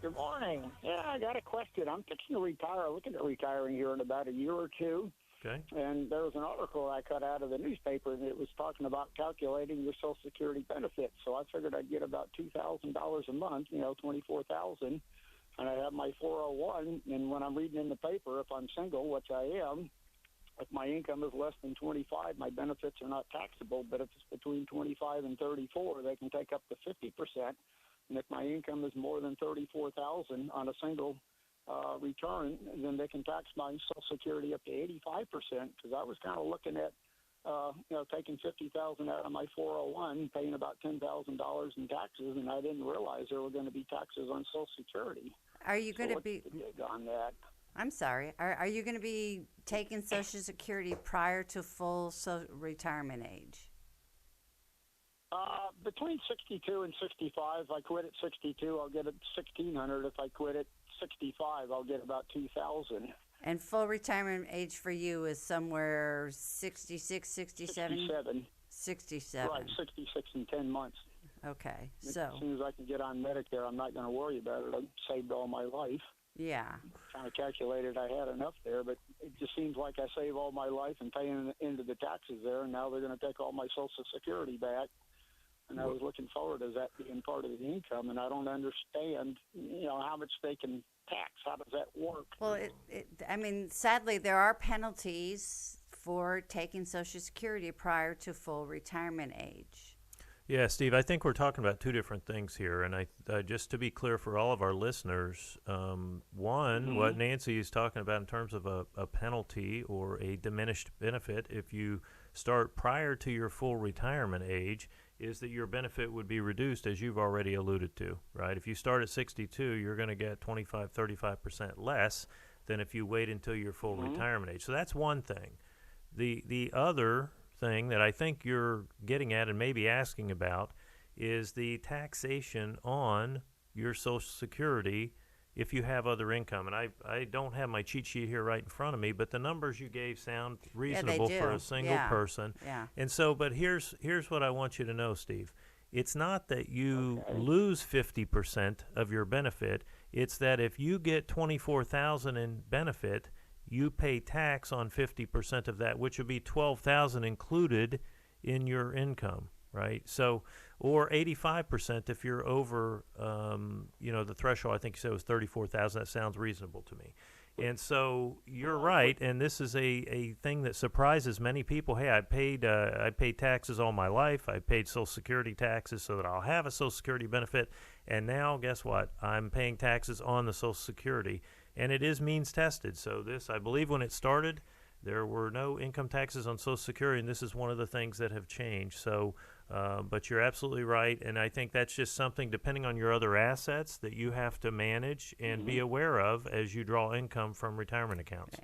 Good morning. Yeah, I got a question. I'm fixing to retire, looking at retiring here in about a year or two. Okay. And there was an article I cut out of the newspaper, and it was talking about calculating your Social Security benefits. So I figured I'd get about $2,000 a month, $24,000, and I have my 401. And when I'm reading in the paper, if I'm single, which I am, if my income is less than 25, my benefits are not taxable. But if it's between 25 and 34, they can take up to 50%. And if my income is more than 34,000 on a single return, then they can tax my Social Security up to 85%. Because I was kind of looking at, taking 50,000 out of my 401, paying about $10,000 in taxes, and I didn't realize there were going to be taxes on Social Security. Are you going to be? What's the gig on that? I'm sorry. Are you going to be taking Social Security prior to full retirement age? Between 62 and 65. If I quit at 62, I'll get $1,600. If I quit at 65, I'll get about $2,000. And full retirement age for you is somewhere 66, 67? 67. 67. Right, 66 in 10 months. Okay, As so, soon as I can get on Medicare, I'm not going to worry about it. I've saved all my life. yeah. Kind of calculated I had enough there, but it just seems like I save all my life and paying into the taxes there, and now they're going to take all my Social Security back. And I was looking forward to that being part of the income, and I don't understand, how much they can tax. How does that work? Well, sadly, there are penalties for taking Social Security prior to full retirement age. Yeah, Steve, I think we're talking about two different things here. And just to be clear for all of our listeners, what Nancy is talking about in terms of a penalty or a diminished benefit, if you start prior to your full retirement age, is that your benefit would be reduced, as you've already alluded to, right? If you start at 62, you're going to get 25, 35% less than if you wait until your full retirement age. So that's one thing. The other thing that I think you're getting at and maybe asking about is the taxation on your Social Security if you have other income. And I don't have my cheat sheet here right in front of me, but the numbers you gave sound reasonable for a single person. Yeah. And so, but here's what I want you to know, Steve. It's not that you lose 50% of your benefit. It's that if you get $24,000 in benefit, you pay tax on 50% of that, which would be $12,000 included in your income, right? So, or 85% if you're over, the threshold. I think you said it was 34,000. That sounds reasonable to me. And so you're right, and this is a thing that surprises many people. Hey, I paid taxes all my life. I paid Social Security taxes so that I'll have a Social Security benefit, and now guess what? I'm paying taxes on the Social Security, and it is means tested. So this, I believe, when it started, there were no income taxes on Social Security, and this is one of the things that have changed. So, but you're absolutely right, and I think that's just something, depending on your other assets, that you have to manage and be aware of as you draw income from retirement accounts.